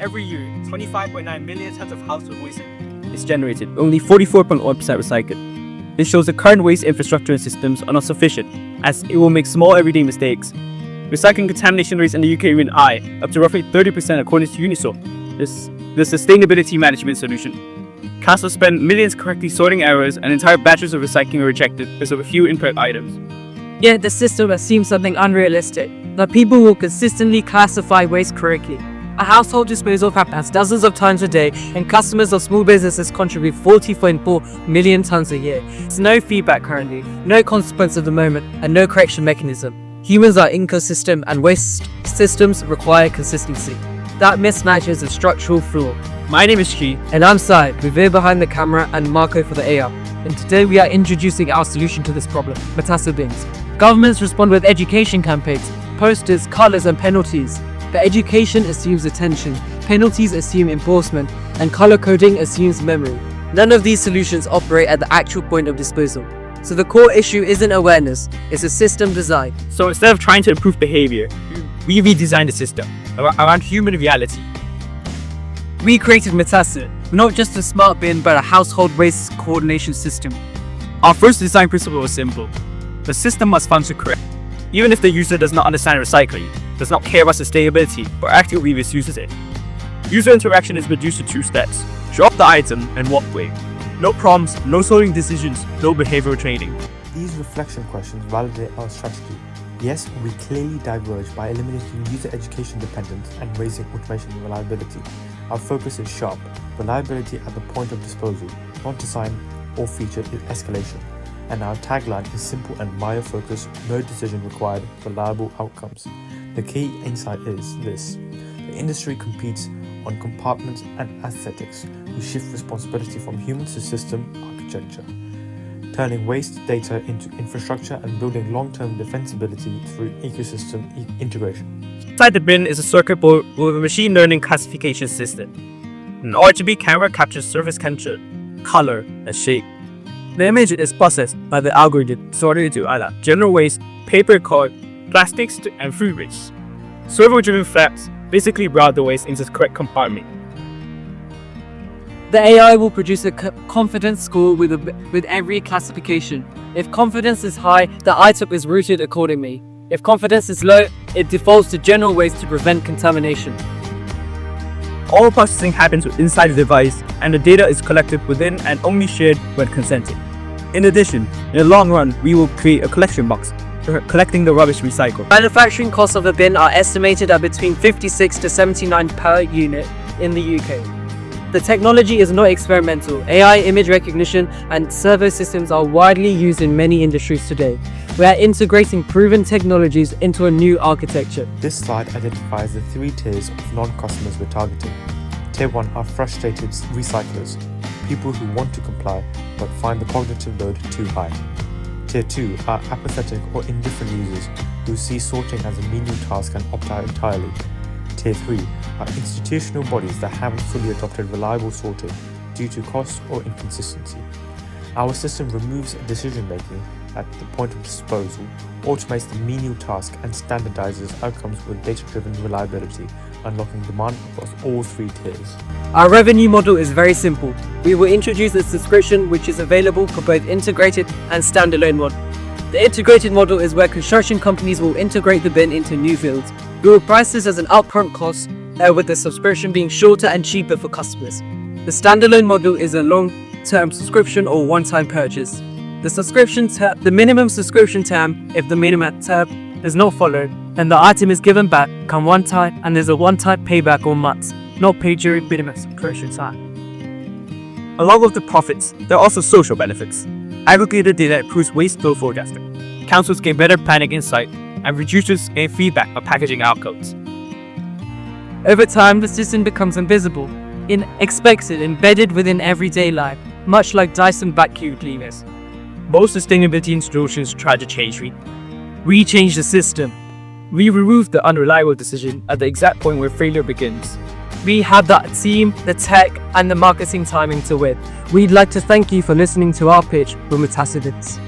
Every year, 25.9 million tons of household waste is generated, only 44.1% recycled. This shows the current waste infrastructure and systems are not sufficient, as it will make small everyday mistakes. Recycling contamination rates in the UK remain high, up to roughly 30% according to Uniso, the sustainability management solution. Councils spend millions correctly sorting errors, and entire batches of recycling are rejected because of a few incorrect items. Yet the system assumes something unrealistic, that people will consistently classify waste correctly. A household disposal happens dozens of times a day, and customers of small businesses contribute 40.4 million tons a year. There's no feedback currently, no consequence at the moment, and no correction mechanism. Humans are inconsistent, and waste systems require consistency. That mismatch is a structural flaw. My name is Chee. And I'm Syan, with Veer behind the camera and Marco for the AR. And today we are introducing our solution to this problem, Mitasu bins. Governments respond with education campaigns, posters, colours and penalties. But education assumes attention, penalties assume enforcement, and colour coding assumes memory. None of these solutions operate at the actual point of disposal. So the core issue isn't awareness, it's a system design. So instead of trying to improve behaviour, we redesigned the system around human reality. We created Mitasu, not just a smart bin but a household waste coordination system. Our first design principle was simple. The system must function correctly. Even if the user does not understand recycling, does not care about sustainability, or actively misuses it. User interaction is reduced to 2 steps. Drop the item and walk away. No prompts, no sorting decisions, no behavioural training. These reflection questions validate our strategy. Yes, we clearly diverge by eliminating user education dependence and raising automation reliability. Our focus is sharp, reliability at the point of disposal, not design or feature escalation. And our tagline is simple and buyer-focused, no decision required, reliable outcomes. The key insight is this: the industry competes on compartments and aesthetics. We shift responsibility from humans to system architecture, turning waste data into infrastructure and building long-term defensibility through ecosystem integration. Inside the bin is a circuit board with a machine learning classification system. An RGB camera captures surface temperature, color, and shape. The image is processed by the algorithm, sorted into either general waste, paper card, plastics, and food waste. Servo-driven flaps basically route the waste into the correct compartment. The AI will produce a confidence score with every classification. If confidence is high, the item is routed accordingly. If confidence is low, it defaults to general waste to prevent contamination. All processing happens inside the device, and the data is collected within and only shared when consented. In addition, in the long run, we will create a collection box for collecting the rubbish recycled. Manufacturing costs of a bin are estimated at between 56 to 79 per unit in the UK. The technology is not experimental. AI, image recognition, and servo systems are widely used in many industries today. We are integrating proven technologies into a new architecture. This slide identifies the 3 tiers of non-customers we're targeting. Tier 1 are frustrated recyclers, people who want to comply but find the cognitive load too high. Tier 2 are apathetic or indifferent users who see sorting as a menial task and opt out entirely. Tier 3 are institutional bodies that haven't fully adopted reliable sorting due to cost or inconsistency. Our system removes decision-making at the point of disposal, automates the menial task, and standardizes outcomes with data-driven reliability, unlocking demand across all 3 tiers. Our revenue model is very simple. We will introduce a subscription which is available for both integrated and standalone model. The integrated model is where construction companies will integrate the bin into new builds. We will price this as an upfront cost, with the subscription being shorter and cheaper for customers. The standalone model is a long-term subscription or one-time purchase. The minimum subscription term, if the minimum term is not followed, then the item is given back, come one time, and there's a one-time payback on months, not paid during minimum subscription time. Along with the profits, there are also social benefits. Aggregated data improves waste flow forecasting. Councils gain better planning insight, and reducers gain feedback on packaging outcomes. Over time, the system becomes invisible, expected, embedded within everyday life, much like Dyson vacuum cleaners. Most sustainability institutions try to change. We change the system. We remove the unreliable decision at the exact point where failure begins. We have the team, the tech, and the marketing timing to win. We'd like to thank you for listening to our pitch for Mitasu bins.